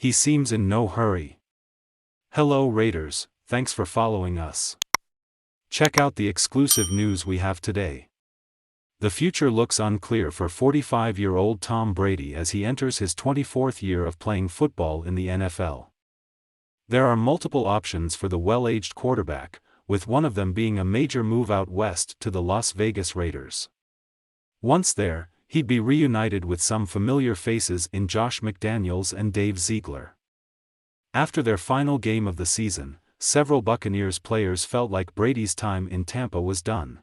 He seems in no hurry. Hello Raiders, thanks for following us. Check out the exclusive news we have today. The future looks unclear for 45-year-old Tom Brady as he enters his 24th year of playing football in the NFL. There are multiple options for the well-aged quarterback, with one of them being a major move out west to the Las Vegas Raiders. Once there, he'd be reunited with some familiar faces in Josh McDaniels and Dave Ziegler. After their final game of the season, several Buccaneers players felt like Brady's time in Tampa was done.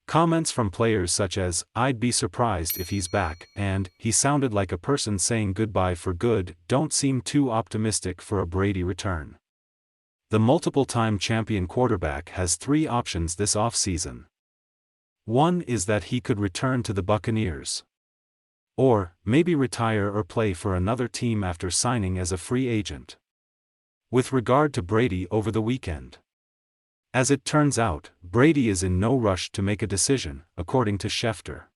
Comments from players such as, "I'd be surprised if he's back," and "he sounded like a person saying goodbye for good," don't seem too optimistic for a Brady return. The multiple-time champion quarterback has three options this offseason. One is that he could return to the Buccaneers. Or, maybe retire or play for another team after signing as a free agent. With regard to Brady over the weekend. As it turns out, Brady is in no rush to make a decision, according to Schefter.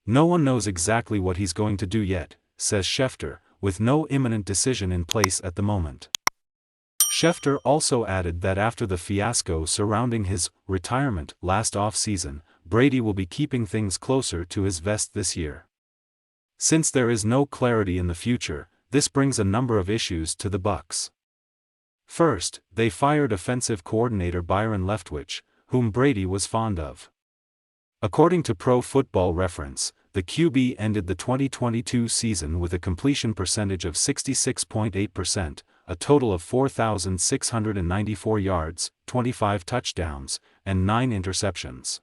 No one knows exactly what he's going to do yet, says Schefter, with no imminent decision in place at the moment. Schefter also added that after the fiasco surrounding his retirement last off-season, Brady will be keeping things closer to his vest this year. Since there is no clarity in the future, this brings a number of issues to the Bucs. First, they fired offensive coordinator Byron Leftwich, whom Brady was fond of. According to Pro Football Reference, the QB ended the 2022 season with a completion percentage of 66.8%, a total of 4,694 yards, 25 touchdowns, and 9 interceptions.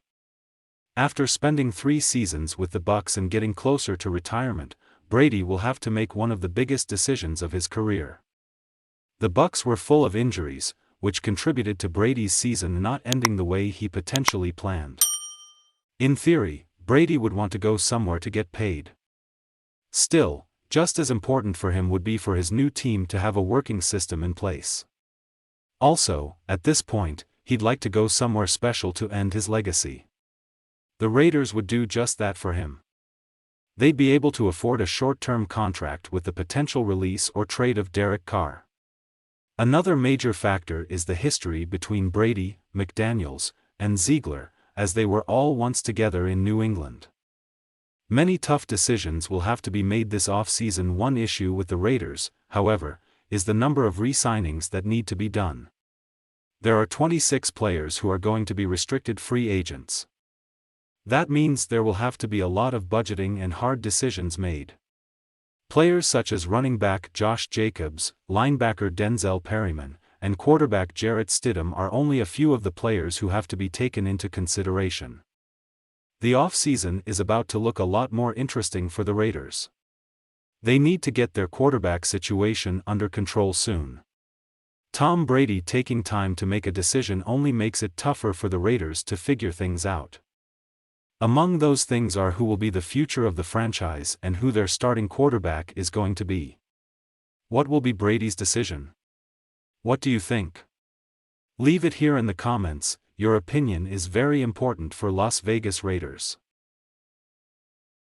After spending 3 seasons with the Bucs and getting closer to retirement, Brady will have to make one of the biggest decisions of his career. The Bucs were full of injuries, which contributed to Brady's season not ending the way he potentially planned. In theory, Brady would want to go somewhere to get paid. Still, just as important for him would be for his new team to have a working system in place. Also, at this point, he'd like to go somewhere special to end his legacy. The Raiders would do just that for him. They'd be able to afford a short-term contract with the potential release or trade of Derek Carr. Another major factor is the history between Brady, McDaniels, and Ziegler, as they were all once together in New England. Many tough decisions will have to be made this offseason. One issue with the Raiders, however, is the number of re-signings that need to be done. There are 26 players who are going to be restricted free agents. That means there will have to be a lot of budgeting and hard decisions made. Players such as running back Josh Jacobs, linebacker Denzel Perryman, and quarterback Jarrett Stidham are only a few of the players who have to be taken into consideration. The off-season is about to look a lot more interesting for the Raiders. They need to get their quarterback situation under control soon. Tom Brady taking time to make a decision only makes it tougher for the Raiders to figure things out. Among those things are who will be the future of the franchise and who their starting quarterback is going to be. What will be Brady's decision? What do you think? Leave it here in the comments. Your opinion is very important for Las Vegas Raiders.